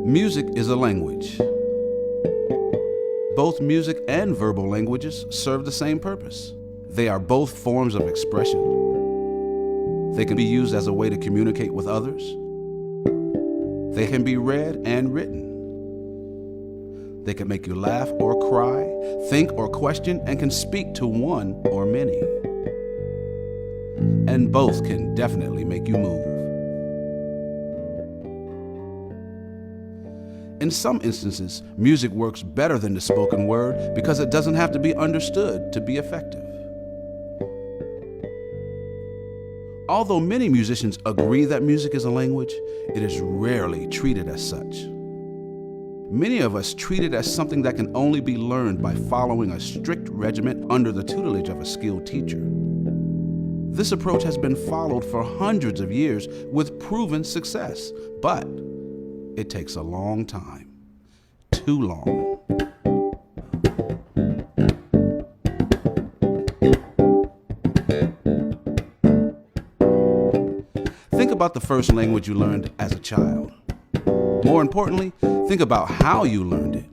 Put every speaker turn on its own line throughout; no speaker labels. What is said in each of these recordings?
Music is a language. Both music and verbal languages serve the same purpose. They are both forms of expression. They can be used as a way to communicate with others. They can be read and written. They can make you laugh or cry, think or question, and can speak to one or many. And both can definitely make you move. In some instances, music works better than the spoken word because it doesn't have to be understood to be effective. Although many musicians agree that music is a language, it is rarely treated as such. Many of us treat it as something that can only be learned by following a strict regimen under the tutelage of a skilled teacher. This approach has been followed for hundreds of years with proven success, but it takes a long time. Too long. Think about the first language you learned as a child. More importantly, think about how you learned it.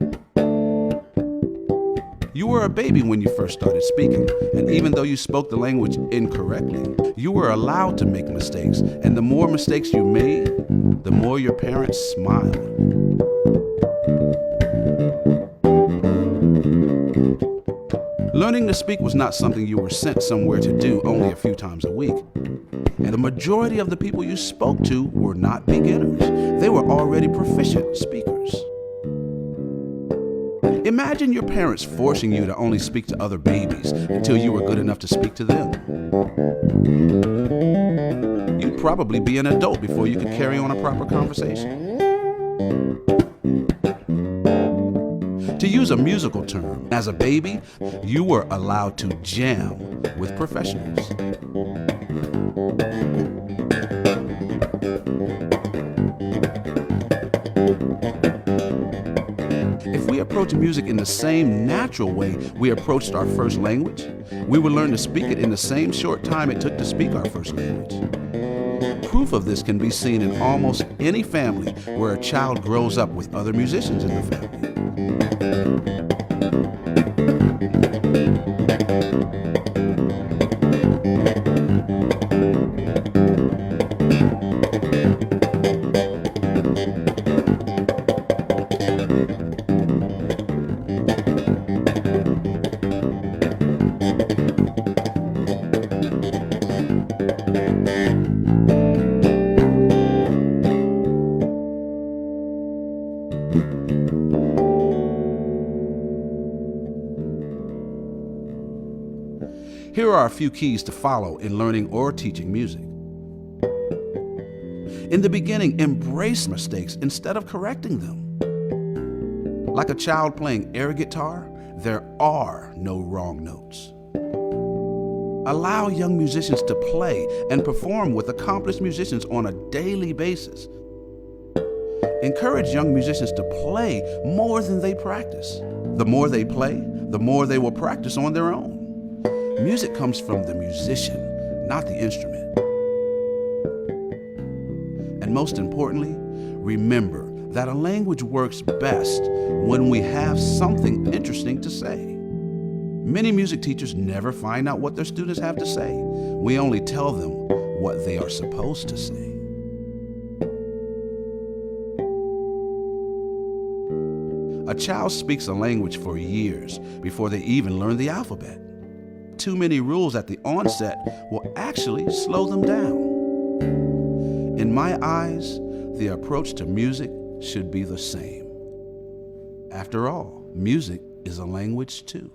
You were a baby when you first started speaking, and even though you spoke the language incorrectly, you were allowed to make mistakes, and the more mistakes you made, the more your parents smiled. Learning to speak was not something you were sent somewhere to do only a few times a week. And the majority of the people you spoke to were not beginners. They were already proficient speakers. Imagine your parents forcing you to only speak to other babies until you were good enough to speak to them. You'd probably be an adult before you could carry on a proper conversation. To use a musical term, as a baby, you were allowed to jam with professionals. If we approach music in the same natural way we approached our first language, we would learn to speak it in the same short time it took to speak our first language. Proof of this can be seen in almost any family where a child grows up with other musicians in the family. Here are a few keys to follow in learning or teaching music. In the beginning, embrace mistakes instead of correcting them. Like a child playing air guitar, there are no wrong notes. Allow young musicians to play and perform with accomplished musicians on a daily basis. Encourage young musicians to play more than they practice. The more they play, the more they will practice on their own. Music comes from the musician, not the instrument. And most importantly, remember that a language works best when we have something interesting to say. Many music teachers never find out what their students have to say. We only tell them what they are supposed to say. A child speaks a language for years before they even learn the alphabet. Too many rules at the onset will actually slow them down. In my eyes, the approach to music should be the same. After all, music is a language too.